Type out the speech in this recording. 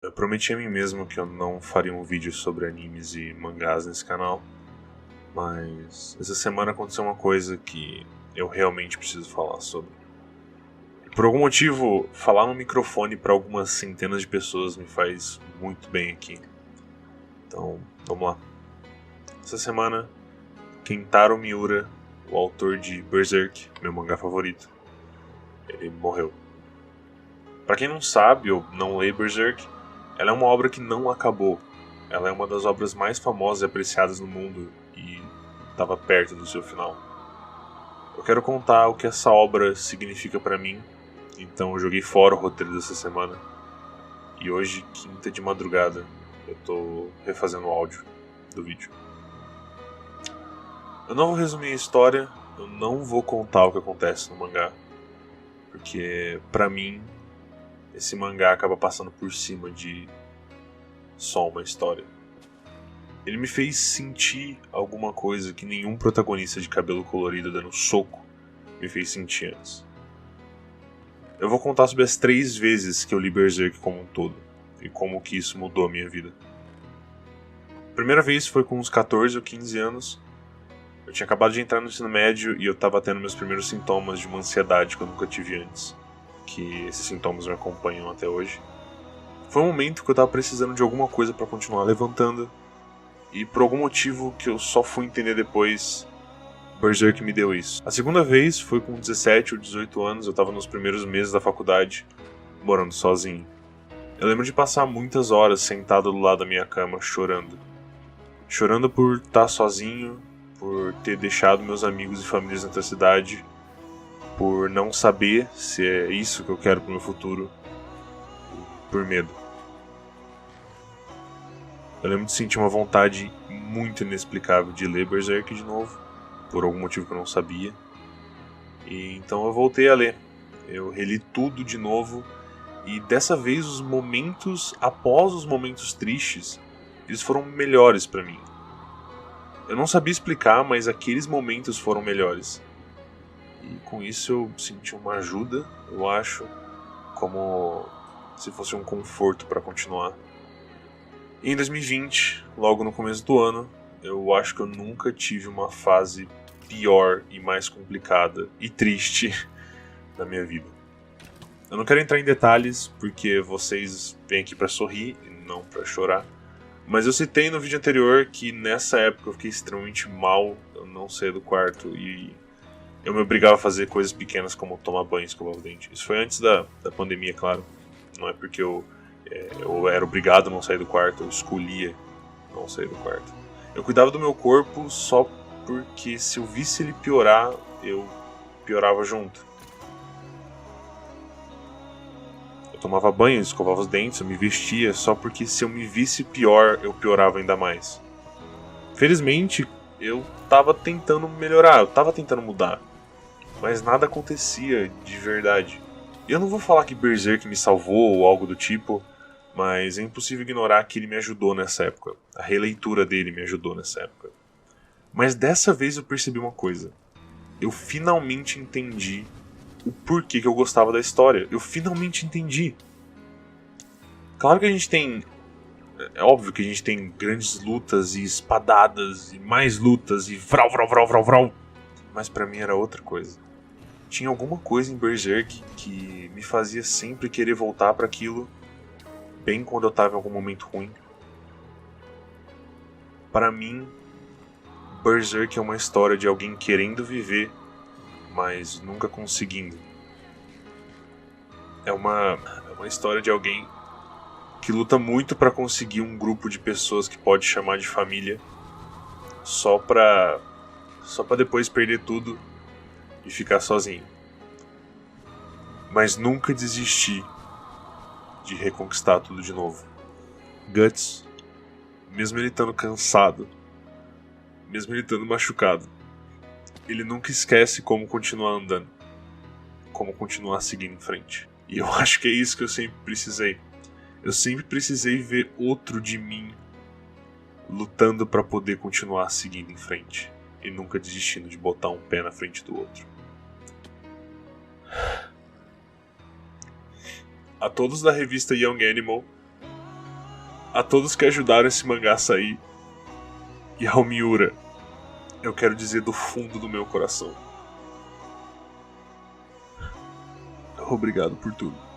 Eu prometi a mim mesmo que eu não faria um vídeo sobre animes e mangás nesse canal, mas essa semana aconteceu uma coisa que eu realmente preciso falar sobre. E por algum motivo, falar no microfone para algumas centenas de pessoas me faz muito bem aqui. Então, vamos lá. Essa semana, Kentaro Miura, o autor de Berserk, meu mangá favorito, ele morreu. Pra quem não sabe ou não lê Berserk, ela é uma obra que não acabou. Ela é uma das obras mais famosas e apreciadas no mundo e estava perto do seu final. Eu quero contar o que essa obra significa pra mim, então eu joguei fora o roteiro dessa semana. E hoje, quinta de madrugada, eu tô refazendo o áudio do vídeo. Eu não vou resumir a história, eu não vou contar o que acontece no mangá, porque pra mim esse mangá acaba passando por cima de só uma história. Ele me fez sentir alguma coisa que nenhum protagonista de cabelo colorido dando soco me fez sentir antes. Eu vou contar sobre as 3 vezes que eu li Berserk como um todo e como que isso mudou a minha vida. A primeira vez foi com uns 14 ou 15 anos. Eu tinha acabado de entrar no ensino médio e eu estava tendo meus primeiros sintomas de uma ansiedade que eu nunca tive antes, que esses sintomas me acompanham até hoje. Foi um momento que eu estava precisando de alguma coisa para continuar levantando, e por algum motivo que eu só fui entender depois, Berserk me deu isso. A segunda vez foi com 17 ou 18 anos, eu estava nos primeiros meses da faculdade, morando sozinho. Eu lembro de passar muitas horas sentado do lado da minha cama chorando. Chorando por estar sozinho, por ter deixado meus amigos e famílias na outra cidade, por não saber se é isso que eu quero pro meu futuro, por medo. Eu lembro de sentir uma vontade muito inexplicável de ler Berserk de novo, por algum motivo que eu não sabia. E então eu voltei a ler. Eu reli tudo de novo, e dessa vez os momentos após os momentos tristes, eles foram melhores pra mim. Eu não sabia explicar, mas aqueles momentos foram melhores. E com isso eu senti uma ajuda, eu acho, como se fosse um conforto para continuar. E em 2020, logo no começo do ano, eu acho que eu nunca tive uma fase pior e mais complicada e triste na minha vida. Eu não quero entrar em detalhes, porque vocês vêm aqui para sorrir e não para chorar. Mas eu citei no vídeo anterior que nessa época eu fiquei extremamente mal, eu não saía do quarto e eu me obrigava a fazer coisas pequenas como tomar banho e escovar o dente. Isso foi antes da pandemia, claro. Não é porque eu era obrigado a não sair do quarto, eu escolhia não sair do quarto. Eu cuidava do meu corpo só porque se eu visse ele piorar, eu piorava junto. Eu tomava banho, escovava os dentes, eu me vestia só porque se eu me visse pior, eu piorava ainda mais. Felizmente, eu tava tentando melhorar, eu tava tentando mudar, mas nada acontecia de verdade. Eu não vou falar que Berserk me salvou ou algo do tipo, mas é impossível ignorar que ele me ajudou nessa época. A releitura dele me ajudou nessa época. Mas dessa vez eu percebi uma coisa. Eu finalmente entendi o porquê que eu gostava da história. Eu finalmente entendi. Claro que a gente tem... É óbvio que a gente tem grandes lutas e espadadas e mais lutas e vral, vral, vral, vral, vral. Mas pra mim era outra coisa. Tinha alguma coisa em Berserk que me fazia sempre querer voltar para aquilo, bem quando eu tava em algum momento ruim. Para mim, Berserk é uma história de alguém querendo viver, mas nunca conseguindo. É uma história de alguém que luta muito para conseguir um grupo de pessoas que pode chamar de família, só pra depois perder tudo e ficar sozinho. Mas nunca desistir de reconquistar tudo de novo. Guts, mesmo ele estando cansado, mesmo ele estando machucado, ele nunca esquece como continuar andando, como continuar seguindo em frente. E eu acho que é isso que eu sempre precisei. Eu sempre precisei ver outro de mim lutando para poder continuar seguindo em frente e nunca desistindo de botar um pé na frente do outro. A todos da revista Young Animal, A todos que ajudaram esse mangá a sair, e ao Miura, eu quero dizer do fundo do meu coração: obrigado por tudo.